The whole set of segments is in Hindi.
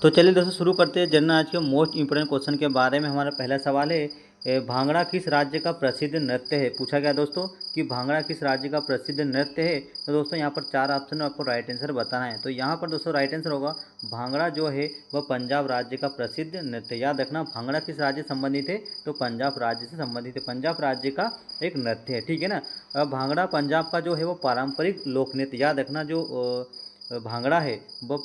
तो चलिए दोस्तों शुरू करते हैं जनरल आज के मोस्ट इंपोर्टेंट क्वेश्चन के बारे में। हमारा पहला सवाल है भांगड़ा किस राज्य का प्रसिद्ध नृत्य है। पूछा गया दोस्तों कि भांगड़ा किस राज्य का प्रसिद्ध नृत्य है। तो दोस्तों यहाँ पर चार ऑप्शन आपको राइट आंसर बताना है। तो यहाँ पर दोस्तों राइट आंसर होगा भांगड़ा जो है वह पंजाब राज्य का प्रसिद्ध नृत्य। याद रखना भांगड़ा किस राज्य से संबंधित है, तो पंजाब राज्य से संबंधित है। पंजाब राज्य का एक नृत्य है, ठीक है ना। भांगड़ा पंजाब का जो है वो पारंपरिक लोक नृत्य। याद रखना जो भांगड़ा है वो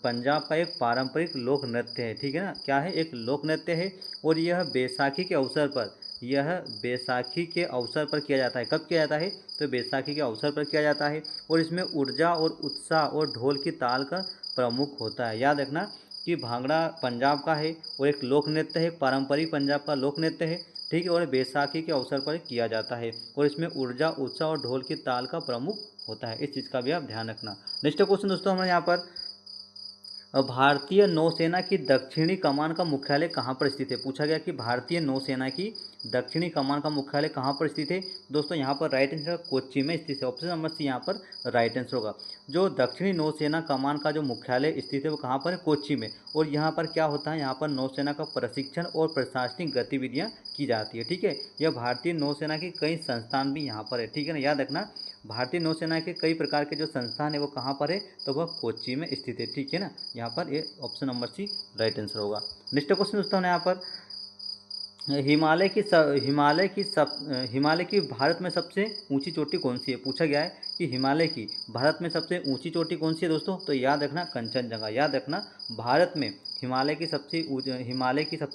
पंजाब का एक पारंपरिक लोक नृत्य है, ठीक है ना। क्या है, एक लोक नृत्य है। और यह बैसाखी के अवसर पर, यह बैसाखी के अवसर पर किया जाता है। कब किया जाता है, तो बैसाखी के अवसर पर किया जाता है। और इसमें ऊर्जा और उत्साह और ढोल की ताल का प्रमुख होता है। याद रखना कि भांगड़ा पंजाब का है और एक लोक नृत्य है, पारंपरिक पंजाब का लोक नृत्य है, ठीक है। और बैसाखी के अवसर पर किया जाता है और इसमें ऊर्जा उत्साह और ढोल की ताल का प्रमुख होता है। इस चीज़ का भी आप ध्यान रखना। नेक्स्ट क्वेश्चन दोस्तों हमारे यहाँ पर भारतीय नौसेना की दक्षिणी कमान का मुख्यालय कहाँ पर स्थित है। पूछा गया कि भारतीय नौसेना की दक्षिणी कमान का मुख्यालय कहाँ पर स्थित है। दोस्तों यहाँ पर राइट आंसर कोच्चि में स्थित है। ऑप्शन नंबर सी यहाँ पर राइट आंसर होगा। जो दक्षिणी नौसेना कमान का जो मुख्यालय स्थित है वो कहाँ पर है, कोच्चि में। और यहाँ पर क्या होता है, यहाँ पर नौसेना का प्रशिक्षण और प्रशासनिक गतिविधियाँ की जाती है, ठीक है। यह भारतीय नौसेना की कई संस्थान भी यहाँ पर है, ठीक है ना। याद रखना भारतीय नौसेना के कई प्रकार के जो संस्थान है वो कहाँ पर है, तो वह कोच्चि में स्थित है, ठीक है ना। यहाँ पर ये option number C right answer होगा। नेक्स्ट क्वेश्चन दोस्तों यहाँ पर हिमालय की भारत में सबसे ऊंची चोटी कौन सी है। पूछा गया है कि हिमालय की भारत में सबसे ऊंची चोटी कौन सी है दोस्तों, तो याद रखना कंचनजंगा। याद रखना भारत में हिमालय की सबसे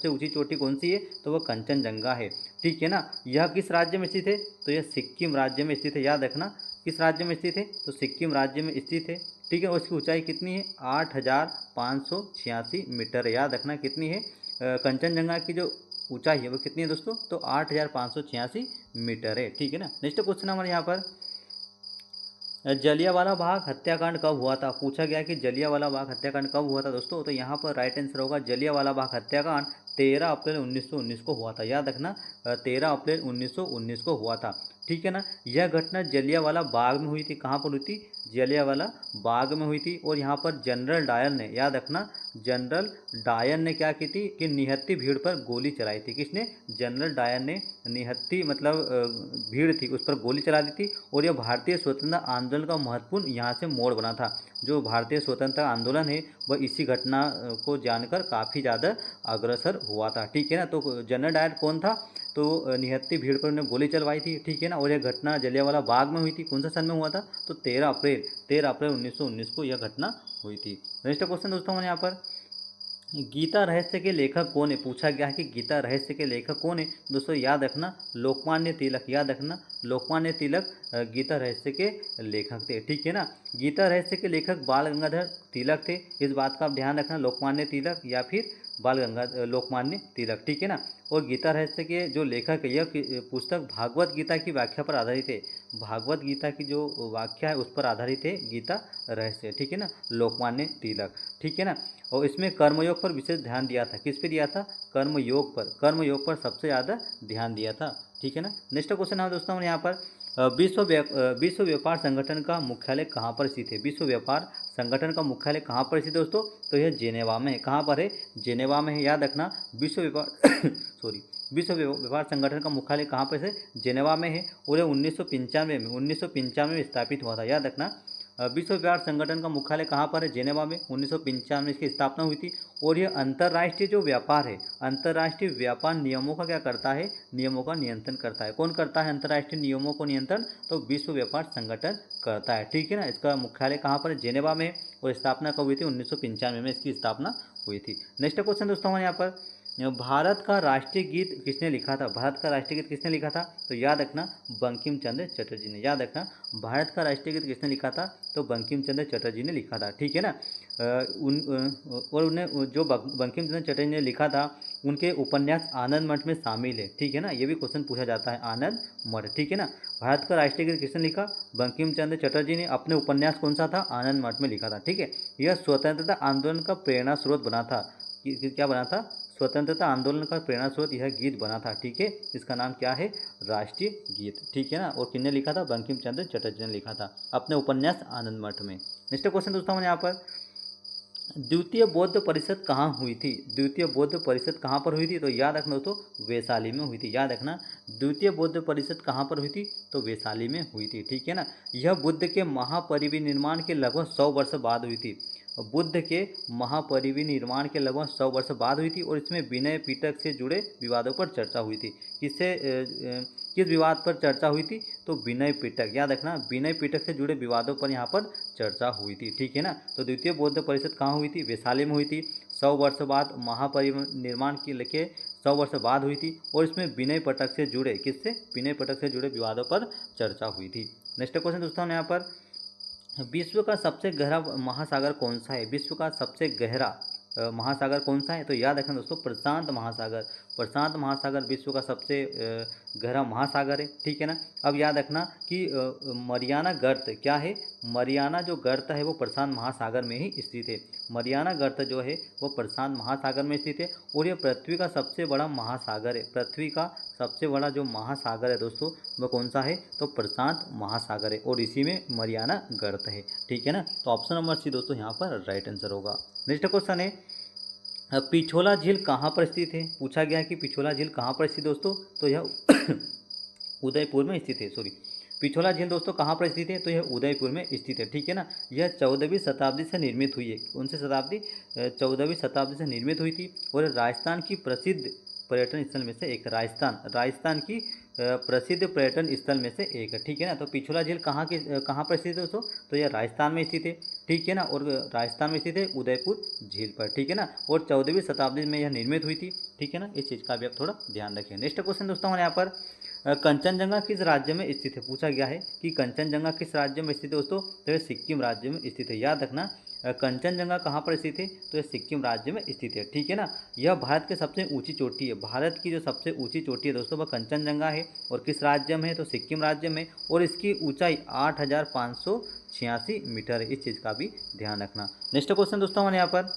ऊंची चोटी कौन सी है, तो वह कंचनजंगा है, ठीक है ना। यह किस राज्य में स्थित है, तो यह सिक्किम राज्य में स्थित है। याद रखना किस राज्य में स्थित है, तो सिक्किम राज्य में स्थित है, ठीक है। और इसकी ऊंचाई कितनी है, 8,586 मीटर। याद रखना कितनी है, कंचनजंगा की जो ऊंचाई है वो कितनी है दोस्तों, तो 8,586 मीटर है, ठीक है ना। नेक्स्ट क्वेश्चन हमारे यहाँ पर जलियांवाला बाग हत्याकांड कब हुआ था। पूछा गया कि जलियांवाला बाग हत्याकांड कब हुआ था दोस्तों, तो यहाँ पर राइट आंसर होगा जलियांवाला बाग हत्याकांड 13 अप्रैल 1919 को हुआ था। याद रखना 13 अप्रैल 1919 को हुआ था, ठीक है ना। यह घटना जलियांवाला बाग में हुई थी। कहाँ पर हुई थी, जलियांवाला बाग में हुई थी। और यहाँ पर जनरल डायर ने, याद रखना जनरल डायर ने क्या की थी कि निहत्थी भीड़ पर गोली चलाई थी। किसने, जनरल डायर ने निहत्थी मतलब भीड़ थी उस पर गोली चला दी थी। और यह भारतीय स्वतंत्रता आंदोलन का महत्वपूर्ण यहाँ से मोड़ बना था। जो भारतीय स्वतंत्रता आंदोलन है वह इसी घटना को जानकर काफ़ी ज़्यादा अग्रसर हुआ था, ठीक है ना। तो जनरल डायर कौन था, तो निहत्थी भीड़ पर उन्होंने गोली चलवाई थी, ठीक है ना। और यह घटना जलियांवाला बाग में हुई थी। कौन सा सन में हुआ था, तो 13 अप्रैल 1919 को यह घटना हुई थी। नेक्स्ट क्वेश्चन दोस्तों हमारे यहाँ पर गीता रहस्य के लेखक कौन है। पूछा गया है कि गीता रहस्य के लेखक कौन है। दोस्तों याद रखना लोकमान्य तिलक। याद रखना लोकमान्य तिलक गीता रहस्य के लेखक थे, ठीक है ना। गीता रहस्य के लेखक बाल गंगाधर तिलक थे। इस बात का आप ध्यान रखना, लोकमान्य तिलक या फिर लोकमान्य तिलक, ठीक है ना। और गीता रहस्य के जो लेखक है, यह पुस्तक भागवत गीता की व्याख्या पर आधारित है। भागवत गीता की जो व्याख्या है उस पर आधारित है गीता रहस्य, ठीक है ना, लोकमान्य तिलक, ठीक है ना। और इसमें कर्मयोग पर विशेष ध्यान दिया था। किस पे दिया था, कर्मयोग पर सबसे ज़्यादा ध्यान दिया था, ठीक है ना। नेक्स्ट क्वेश्चन है दोस्तों यहाँ पर विश्व व्यापार संगठन का मुख्यालय कहाँ पर स्थित है। विश्व व्यापार संगठन का मुख्यालय कहाँ पर स्थित है दोस्तों, तो यह जेनेवा में है। कहाँ पर है, जेनेवा में है। याद रखना विश्व व्यापार विश्व व्यापार संगठन का मुख्यालय कहाँ पर है, जेनेवा में है। और यह 1995 में स्थापित हुआ था। याद रखना विश्व व्यापार संगठन का मुख्यालय कहाँ पर है, जेनेवा में। 1995 में इसकी स्थापना हुई थी। और यह अंतर्राष्ट्रीय जो व्यापार है, अंतर्राष्ट्रीय व्यापार नियमों का क्या करता है, नियमों का नियंत्रण करता है। कौन करता है अंतर्राष्ट्रीय नियमों को नियंत्रण, तो विश्व व्यापार संगठन करता है, ठीक है ना। इसका मुख्यालय कहाँ पर है, जेनेवा में। और स्थापना कब हुई थी, 1995 में इसकी स्थापना हुई थी। नेक्स्ट क्वेश्चन दोस्तों हमारे यहाँ पर भारत का राष्ट्रीय गीत किसने लिखा था। भारत का राष्ट्रीय गीत किसने लिखा था, तो याद रखना बंकिम चंद्र चटर्जी ने। याद रखना भारत का राष्ट्रीय गीत किसने लिखा था, तो बंकिम चंद्र चटर्जी ने लिखा था, ठीक है ना। और उन्हें जो बंकिम चंद्र चटर्जी ने लिखा था उनके उपन्यास आनंद मठ में शामिल है, ठीक है ना। ये भी क्वेश्चन पूछा जाता है, आनंद मठ, ठीक है ना। भारत का राष्ट्रीय गीत किसने लिखा, बंकिम चंद्र चटर्जी ने। अपने उपन्यास कौन सा था, आनंद मठ में लिखा था, ठीक है। यह स्वतंत्रता आंदोलन का प्रेरणा स्रोत बना था। क्या बना था, स्वतंत्रता आंदोलन का प्रेरणा स्रोत यह गीत बना था, ठीक है। इसका नाम क्या है, राष्ट्रीय गीत, ठीक है ना। और किसने लिखा था, बंकिम चंद्र चटर्जी ने लिखा था अपने उपन्यास आनंद मठ में। नेक्स्ट क्वेश्चन दोस्तों यहाँ पर द्वितीय बौद्ध परिषद कहाँ हुई थी? द्वितीय बौद्ध परिषद कहाँ पर हुई थी? तो याद रखना दोस्तों, वैशाली में हुई थी। याद रखना, द्वितीय बौद्ध परिषद कहाँ पर हुई थी? तो वैशाली में हुई थी। ठीक है ना। यह बुद्ध के महापरिनिर्वाण के लगभग 100 वर्ष बाद हुई थी। बुद्ध के महापरिनिर्वाण के लगभग 100 वर्ष बाद हुई थी और इसमें विनय पिटक से जुड़े विवादों पर चर्चा हुई थी। किस विवाद पर चर्चा हुई थी? तो विनय पिटक। याद रखना, विनय पिटक से जुड़े विवादों पर यहाँ पर चर्चा हुई थी। ठीक है ना। तो द्वितीय बौद्ध परिषद कहाँ हुई थी? वैशाली में हुई थी। 100 वर्ष बाद महापरिनिर्वाण के लेके 100 वर्ष बाद हुई थी और इसमें विनय पिटक से जुड़े, किससे? विनय पिटक से जुड़े विवादों पर चर्चा हुई थी। नेक्स्ट क्वेश्चन दोस्तों यहाँ पर, विश्व का सबसे गहरा महासागर कौन सा है? विश्व का सबसे गहरा महासागर कौन सा है? तो याद रखना दोस्तों, प्रशांत महासागर। प्रशांत महासागर विश्व का सबसे गहरा महासागर है। ठीक है ना। अब याद रखना कि मरियाना गर्त क्या है? मरियाना जो गर्त है वो प्रशांत महासागर में ही स्थित है। मरियाना गर्त जो है वो प्रशांत महासागर में स्थित है और ये पृथ्वी का सबसे बड़ा महासागर है। पृथ्वी का सबसे बड़ा जो महासागर है दोस्तों वह कौन सा है? तो प्रशांत महासागर है और इसी में मरियाना गर्त है। ठीक है ना। तो ऑप्शन नंबर सी दोस्तों यहाँ पर राइट आंसर होगा। नेक्स्ट क्वेश्चन है, पिछोला झील कहाँ पर स्थित है? पूछा गया है कि पिछोला झील कहाँ पर स्थित दोस्तों? तो यह उदयपुर में स्थित है। सॉरी, पिछोला झील दोस्तों कहाँ पर स्थित है? तो यह उदयपुर में स्थित है। ठीक है ना। यह 14वीं शताब्दी से निर्मित हुई है। कौन सी शताब्दी? 14वीं शताब्दी से निर्मित हुई थी और राजस्थान की प्रसिद्ध पर्यटन स्थल में से एक। राजस्थान की प्रसिद्ध पर्यटन स्थल में से एक है। ठीक है ना। तो पिछोला झील कहाँ पर स्थित है दोस्तों? तो यह राजस्थान में स्थित है। ठीक है ना। और राजस्थान में स्थित है उदयपुर झील पर। ठीक है ना। और 14वीं शताब्दी में यह निर्मित हुई थी। ठीक है ना। इस चीज़ का भी आप थोड़ा ध्यान रखें। नेक्स्ट क्वेश्चन दोस्तों हमारे यहाँ पर, कंचनजंगा किस राज्य में स्थित है? पूछा गया है कि कंचनजंगा किस राज्य में स्थित है दोस्तों? तो यह सिक्किम राज्य में स्थित है। याद रखना, कंचनजंगा कहाँ पर स्थित है? तो यह सिक्किम राज्य में स्थित है। ठीक है ना। यह भारत की सबसे ऊंची चोटी है। भारत की जो सबसे ऊंची चोटी है दोस्तों वह कंचनजंगा है और किस राज्य में है? तो सिक्किम राज्य में। और इसकी ऊंचाई 8,586 मीटर है। इस चीज़ का भी ध्यान रखना। नेक्स्ट क्वेश्चन दोस्तों हमारे यहाँ पर,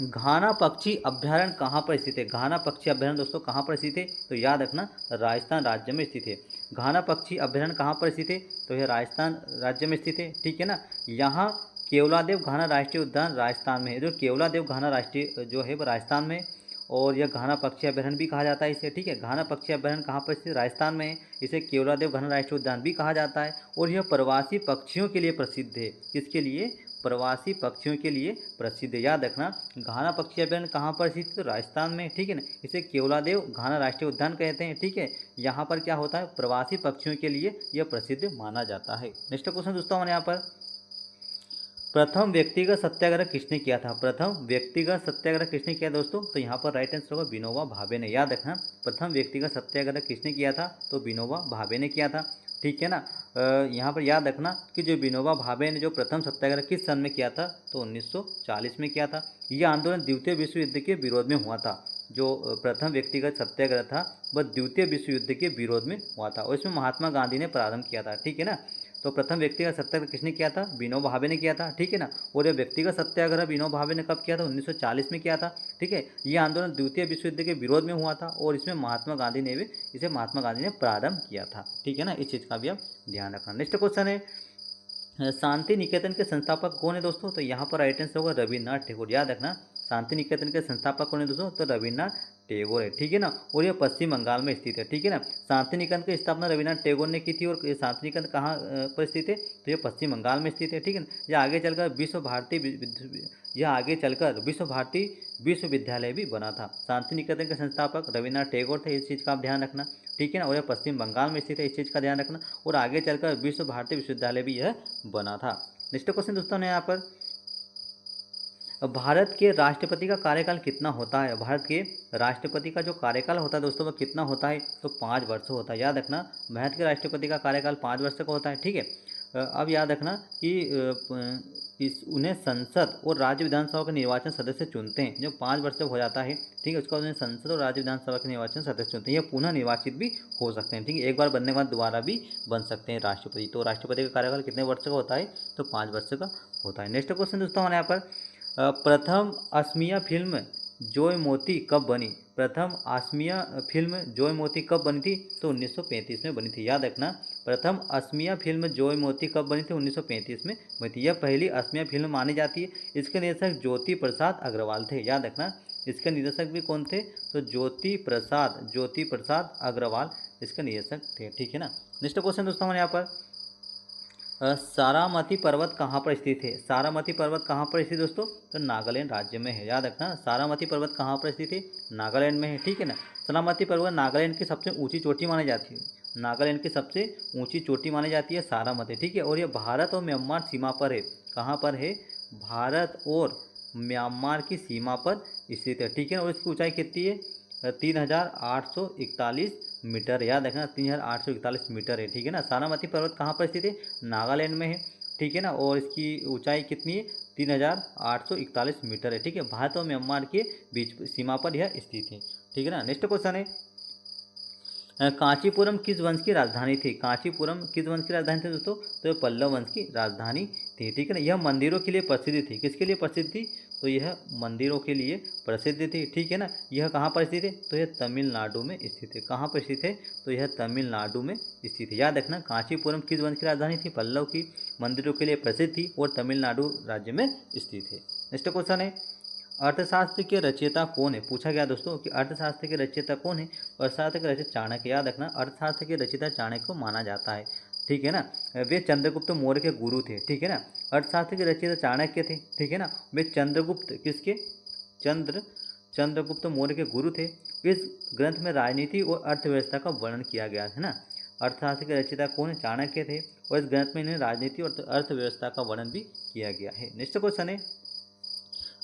घाना पक्षी अभ्यारण्य कहाँ पर स्थित है? घाना पक्षी अभ्यारण्य दोस्तों कहाँ पर स्थित है? तो याद रखना, राजस्थान राज्य में स्थित है। घाना पक्षी अभ्यारण्य कहाँ पर स्थित है? तो यह राजस्थान राज्य में स्थित है। ठीक है ना। यहाँ केवलादेव घाना राष्ट्रीय उद्यान राजस्थान में है। जो केवलादेव घाना राष्ट्रीय जो है वो राजस्थान में, और यह घाना पक्षी अभ्यारण्य भी कहा जाता है इसे। ठीक है। घाना पक्षी अभ्यारण्य कहाँ पर स्थित? राजस्थान में है। इसे केवलादेव घाना राष्ट्रीय उद्यान भी कहा जाता है और यह प्रवासी पक्षियों के लिए प्रसिद्ध है। किसके लिए? प्रवासी पक्षियों के लिए प्रसिद्ध है। याद रखना, घाना पक्षी अभ्यारण्य कहाँ पर स्थित है? तो राजस्थान में। ठीक है ना। इसे केवलादेव घाना राष्ट्रीय उद्यान कहते हैं। ठीक है। यहाँ पर क्या होता है? प्रवासी पक्षियों के लिए यह प्रसिद्ध माना जाता है। नेक्स्ट क्वेश्चन दोस्तों हमारे यहाँ पर, प्रथम व्यक्तिगत सत्याग्रह किसने किया था? प्रथम व्यक्तिगत सत्याग्रह किसने किया दोस्तों? तो यहाँ पर राइट आंसर होगा विनोबा भावे ने। याद रखना, प्रथम व्यक्तिगत सत्याग्रह किसने किया था? तो विनोबा भावे ने किया था। ठीक है ना। यहाँ पर याद रखना कि जो विनोबा भावे ने जो प्रथम सत्याग्रह किस सन में किया था? तो 1940 में किया था। यह आंदोलन द्वितीय विश्व युद्ध के विरोध में हुआ था। जो प्रथम व्यक्तिगत सत्याग्रह था वह द्वितीय विश्व युद्ध के विरोध में हुआ था और इसमें महात्मा गांधी ने प्रारंभ किया था। ठीक है ना। तो प्रथम व्यक्तिगत सत्याग्रह किसने किया था? विनोबा भावे ने किया था। ठीक है ना। और यह व्यक्तिगत सत्याग्रह विनोबा भावे ने कब किया था? 1940 में किया था। ठीक है। ये आंदोलन द्वितीय विश्व युद्ध के विरोध में हुआ था और इसमें महात्मा गांधी ने प्रारंभ किया था। ठीक है ना। इस चीज़ का भी आप ध्यान रखना। नेक्स्ट क्वेश्चन है, शांति निकेतन के संस्थापक कौन है दोस्तों? तो यहाँ पर राइट आंसर होगा रविन्द्रनाथ टैगोर। याद रखना, शांति निकेतन के संस्थापक कौन है दोस्तों? तो रविन्द्रनाथ टैगोर है। ठीक है ना। और यह पश्चिम बंगाल में स्थित है। ठीक है ना। शांति निकेतन की स्थापना रविन्द्रनाथ टैगोर ने की थी और ये शांति निकेतन कहाँ पर स्थित है? तो यह पश्चिम बंगाल में स्थित है। ठीक है ना। यह आगे चलकर विश्व भारती विश्वविद्यालय भी बना था। शांति निकेतन के संस्थापक रविन्द्रनाथ टैगोर थे। इस चीज़ का आप ध्यान रखना। ठीक है ना। और यह पश्चिम बंगाल में स्थित है। इस चीज़ का ध्यान रखना। और आगे चलकर विश्व भारती विश्वविद्यालय भी यह बना था। नेक्स्ट क्वेश्चन दोस्तों ने यहाँ पर, भारत के राष्ट्रपति का कार्यकाल कितना होता है? भारत के राष्ट्रपति का जो कार्यकाल होता है दोस्तों वह कितना होता है? तो 5 वर्ष होता है। याद रखना, भारत के राष्ट्रपति का कार्यकाल 5 वर्ष का होता है। ठीक है। अब याद रखना कि उन्हें संसद और राज्य विधानसभा के निर्वाचन सदस्य चुनते हैं। जो 5 वर्ष जब हो जाता है, ठीक है, उसका उन्हें संसद और राज्य विधानसभा के निर्वाचन सदस्य चुनते हैं। यह पुनः निर्वाचित भी हो सकते हैं। ठीक है। एक बार बनने के बाद दोबारा भी बन सकते हैं राष्ट्रपति। तो राष्ट्रपति का कार्यकाल कितने वर्ष का होता है? तो 5 वर्ष का होता है। नेक्स्ट क्वेश्चन दोस्तों हमारे यहाँ पर, प्रथम असमिया फिल्म जोय मोती कब बनी? प्रथम असमिया फिल्म जोय मोती कब बनी थी? तो 1935 में बनी थी। याद रखना, प्रथम असमिया फिल्म जोय मोती कब बनी थी? 1935 में बनी थी। यह पहली असमिया फिल्म मानी जाती है। इसके निर्देशक ज्योति प्रसाद अग्रवाल थे, याद रखना। इसके निर्देशक भी कौन थे? तो ज्योति प्रसाद अग्रवाल इसके निर्देशक थे, ठीक है ना। नेक्स्ट क्वेश्चन दोस्तों हमारे यहाँ पर सारामती पर्वत कहाँ पर स्थित है? सारामती पर्वत कहाँ पर स्थित दोस्तों? तो नागालैंड राज्य में है, याद रखना। सारामती पर्वत कहाँ पर स्थित है? नागालैंड में है, ठीक है ना। सारामती पर्वत नागालैंड की सबसे ऊंची चोटी मानी जाती है। नागालैंड की सबसे ऊंची चोटी मानी जाती है सारामती, ठीक है। और ये भारत और म्यांमार सीमा पर है। कहाँ पर है? भारत और म्यांमार की सीमा पर स्थित है, ठीक है। और इसकी ऊंचाई कितनी है? 3841 मीटर, याद रखना। 3841 मीटर है, ठीक है ना। सारामती पर्वत कहाँ पर स्थित है? नागालैंड में है, ठीक है ना। और इसकी ऊंचाई कितनी है? 3841 मीटर है, ठीक है। भारत और म्यांमार के बीच सीमा पर यह स्थित है, ठीक है ना। नेक्स्ट क्वेश्चन है कांचीपुरम किस वंश की राजधानी थी? कांचीपुरम किस वंश की राजधानी थी दोस्तों? तो यह पल्लव वंश की राजधानी थी, ठीक है ना। यह मंदिरों के लिए प्रसिद्ध थी। किसके लिए प्रसिद्ध थी? तो यह मंदिरों के लिए प्रसिद्ध थी, ठीक है ना। यह कहाँ पर स्थित है? तो यह तमिलनाडु में स्थित है। कहाँ पर स्थित है? तो यह तमिलनाडु में स्थित है, याद रखना। कांचीपुरम किस वंश की राजधानी थी? पल्लव की, मंदिरों के लिए प्रसिद्ध थी और तमिलनाडु राज्य में स्थित है। नेक्स्ट क्वेश्चन है अर्थशास्त्र के रचयिता कौन है? पूछा गया दोस्तों कि अर्थशास्त्र के रचयिता कौन है? अर्थशास्त्र के रचयिता चाणक्य, याद रखना। अर्थशास्त्र के रचयिता चाणक्य को माना जाता है, ठीक है ना। वे चंद्रगुप्त मौर्य के गुरु थे, ठीक है ना। अर्थशास्त्र के रचयिता चाणक्य थे, ठीक है ना। वे चंद्रगुप्त किसके? चंद्रगुप्त मौर्य के गुरु थे। इस ग्रंथ में राजनीति और अर्थव्यवस्था का वर्णन किया गया है ना। अर्थशास्त्र के रचयिता कौन है? चाणक्य थे। और इस ग्रंथ में इन्हें राजनीति और अर्थव्यवस्था का वर्णन भी किया गया है। नेक्स्ट क्वेश्चन है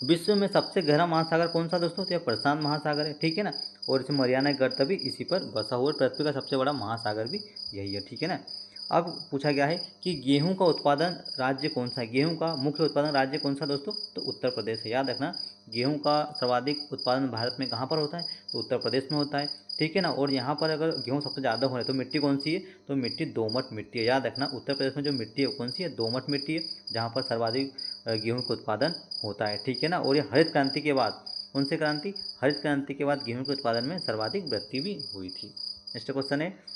विश्व में सबसे गहरा महासागर कौन सा दोस्तों? तो यह प्रशांत महासागर है, ठीक है ना। और इसे मरियाना गर्त भी इसी पर बसा हुआ। पृथ्वी का सबसे बड़ा महासागर भी यही है, ठीक है ना। अब पूछा गया है कि गेहूं का उत्पादन राज्य कौन सा है? गेहूं का मुख्य उत्पादन राज्य कौन सा दोस्तों? तो उत्तर प्रदेश है, याद रखना। गेहूं का सर्वाधिक उत्पादन भारत में कहाँ पर होता है? तो उत्तर प्रदेश में होता है, ठीक है ना। और यहाँ पर अगर गेहूं सबसे ज़्यादा हो रहा है तो मिट्टी कौन सी है? तो मिट्टी दोमट मिट्टी है, याद रखना। उत्तर प्रदेश में जो मिट्टी है कौन सी है? दोमट मिट्टी है, जहाँ पर सर्वाधिक गेहूं का उत्पादन होता है, ठीक है ना। और ये हरित क्रांति के बाद, कौन सी क्रांति? हरित क्रांति के बाद गेहूं के उत्पादन में सर्वाधिक वृद्धि भी हुई थी। नेक्स्ट क्वेश्चन है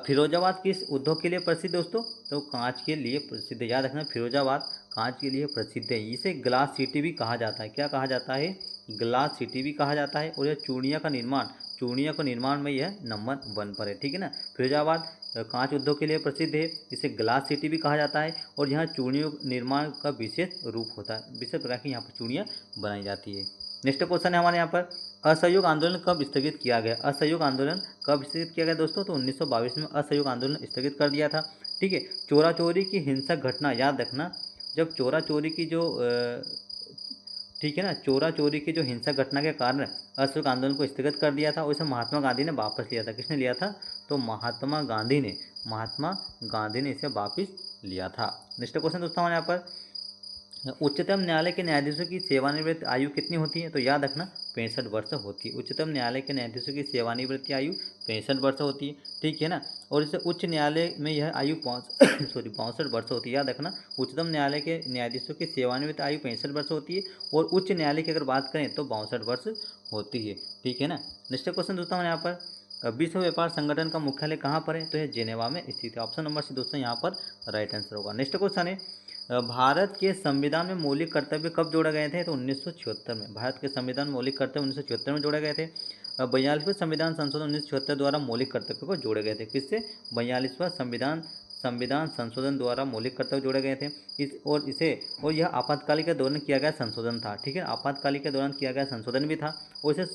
फिरोजाबाद किस उद्योग के लिए प्रसिद्ध दोस्तों? तो कांच के लिए प्रसिद्ध, याद रखना। फिरोजाबाद कांच के लिए प्रसिद्ध है। इसे ग्लास सिटी भी कहा जाता है। क्या कहा जाता है? ग्लास सिटी भी कहा जाता है। और यह चूड़ियों का निर्माण में यह नंबर 1 पर है, ठीक है ना। फिरोजाबाद कांच उद्योग के लिए प्रसिद्ध है। इसे ग्लास सिटी भी कहा जाता है। और यहाँ चूड़ियों निर्माण का विशेष रूप होता है। विशेष प्रकार की यहाँ पर चूड़ियाँ बनाई जाती है। नेक्स्ट क्वेश्चन है हमारे यहाँ पर असहयोग आंदोलन कब स्थगित किया गया? असहयोग आंदोलन कब स्थगित किया गया दोस्तों? तो 1922 में असहयोग आंदोलन स्थगित कर दिया था, ठीक है। चोरा चोरी की हिंसक घटना, याद रखना। जब चोरा चोरी की जो ठीक है ना, चोरा चोरी की जो हिंसक घटना के कारण असहयोग आंदोलन को स्थगित कर दिया था और इसे महात्मा गांधी ने वापस लिया था। किसने लिया था? तो महात्मा गांधी ने इसे वापस लिया था। नेक्स्ट क्वेश्चन दोस्तों हमारे यहाँ पर उच्चतम न्यायालय के न्यायाधीशों की सेवानिवृत्ति आयु कितनी होती है? तो याद रखना 65 वर्ष होती है। उच्चतम न्यायालय के न्यायाधीशों की सेवानिवृत्ति आयु 65 वर्ष होती है, ठीक है ना। और इसे उच्च न्यायालय में यह आयु 62 वर्ष होती है, याद रखना। उच्चतम न्यायालय के न्यायाधीशों की सेवानिवृत्ति आयु 65 वर्ष होती है और उच्च न्यायालय की अगर बात करें तो 62 वर्ष होती है, ठीक है ना। नेक्स्ट क्वेश्चन दोस्तों हमारे यहाँ पर विश्व व्यापार संगठन का मुख्यालय कहाँ पर है? तो यह जेनेवा में स्थित है। ऑप्शन नंबर सी दोस्तों यहाँ पर राइट आंसर होगा। नेक्स्ट क्वेश्चन है भारत के संविधान में मौलिक कर्तव्य कब जोड़े गए थे? तो 1976 में। भारत के संविधान में मौलिक कर्तव्य 1976 में जोड़े गए थे। 42वें संविधान संशोधन 1976 द्वारा मौलिक कर्तव्य को जोड़े गए थे। किससे? 42वां संविधान संशोधन द्वारा मौलिक कर्तव्य जोड़े गए थे। और यह आपातकाल के दौरान किया गया संशोधन था, ठीक है। आपातकाल के दौरान किया गया संशोधन भी था। और इसे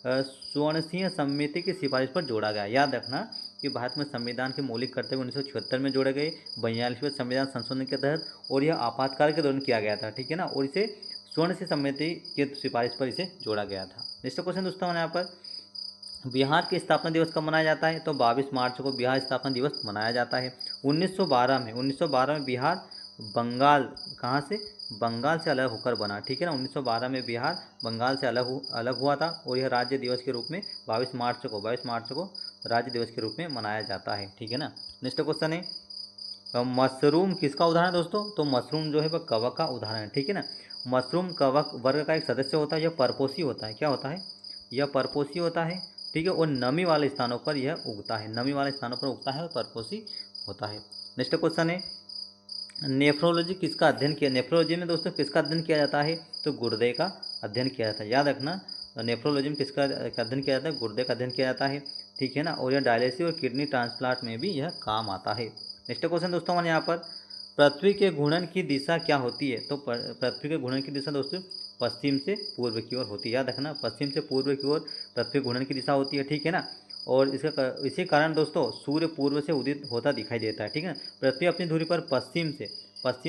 स्वर्ण सिंह समिति की सिफारिश पर जोड़ा गया। याद रखना कि भारत में संविधान के मौलिक कर्तव्य 1976 में जोड़े गए 42वें संविधान संशोधन के तहत, और यह आपातकाल के दौरान किया गया था, ठीक है ना। और इसे स्वर्ण सिंह समिति की सिफारिश पर इसे जोड़ा गया था। नेक्स्ट क्वेश्चन दोस्तों हमारे यहाँ पर बिहार के स्थापना दिवस कब मनाया जाता है? तो 22 मार्च को बिहार स्थापना दिवस मनाया जाता है। 1912 में बिहार बंगाल कहाँ से? बंगाल से अलग होकर बना, ठीक है ना। 1912 में बिहार बंगाल से अलग हुआ था और यह राज्य दिवस के रूप में 22 मार्च को राज्य दिवस के रूप में मनाया जाता है, ठीक है ना। नेक्स्ट क्वेश्चन है मशरूम किसका उदाहरण है दोस्तों? तो मशरूम जो है वह कवक का उदाहरण है, ठीक है ना। मशरूम कवक वर्ग का एक सदस्य होता है। यह परपोषी होता है। क्या होता है? यह परपोषी होता है, ठीक है, और नमी वाले स्थानों पर यह उगता है, नमी वाले स्थानों पर उगता है और परपोषी होता है। नेक्स्ट क्वेश्चन है, नेफ्रोलॉजी किसका अध्ययन किया, नेफ्रोलॉजी में दोस्तों किसका अध्ययन किया जाता है, तो गुर्दे का अध्ययन किया जाता है। याद रखना, नेफ्रोलॉजी में किसका अध्ययन किया जाता है, गुर्दे का अध्ययन किया जाता है। ठीक है ना, और यह डायलिसिस और किडनी ट्रांसप्लांट में भी यह काम आता है। नेक्स्ट क्वेश्चन दोस्तों हमारे यहाँ पर, पृथ्वी के घूर्णन की दिशा क्या होती है, तो पृथ्वी के घूर्णन की दिशा दोस्तों पश्चिम से पूर्व की ओर होती है। याद रखना, पश्चिम से पूर्व की ओर पृथ्वी घूर्णन की दिशा होती है। ठीक है ना, और इसी कारण दोस्तों सूर्य पूर्व से उदित होता दिखाई देता है। ठीक है ना, पृथ्वी अपनी धुरी पर पश्चिम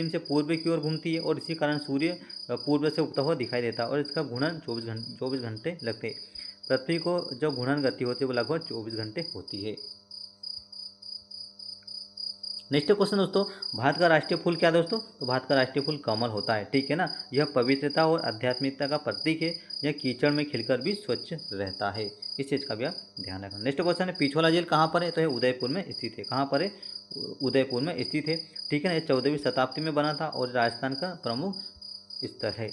से पूर्व की ओर घूमती है और इसी कारण सूर्य पूर्व से उगता हुआ दिखाई देता है, और इसका घूर्णन 24 घंटे लगते हैं। पृथ्वी को जो घूर्णन गति होती है वो लगभग 24 घंटे होती है। नेक्स्ट क्वेश्चन दोस्तों, भारत का राष्ट्रीय फूल क्या है दोस्तों, तो भारत का राष्ट्रीय फूल कमल होता है। ठीक है ना, यह पवित्रता और आध्यात्मिकता का प्रतीक है। यह कीचड़ में खिलकर भी स्वच्छ रहता है, इस चीज़ का भी आप ध्यान रखना। नेक्स्ट क्वेश्चन है, पिछवाला झील कहाँ पर है, तो यह उदयपुर में स्थित है। कहाँ पर है, उदयपुर में स्थित है। ठीक है ना, यह 14वीं शताब्दी में बना था और राजस्थान का प्रमुख स्थल है।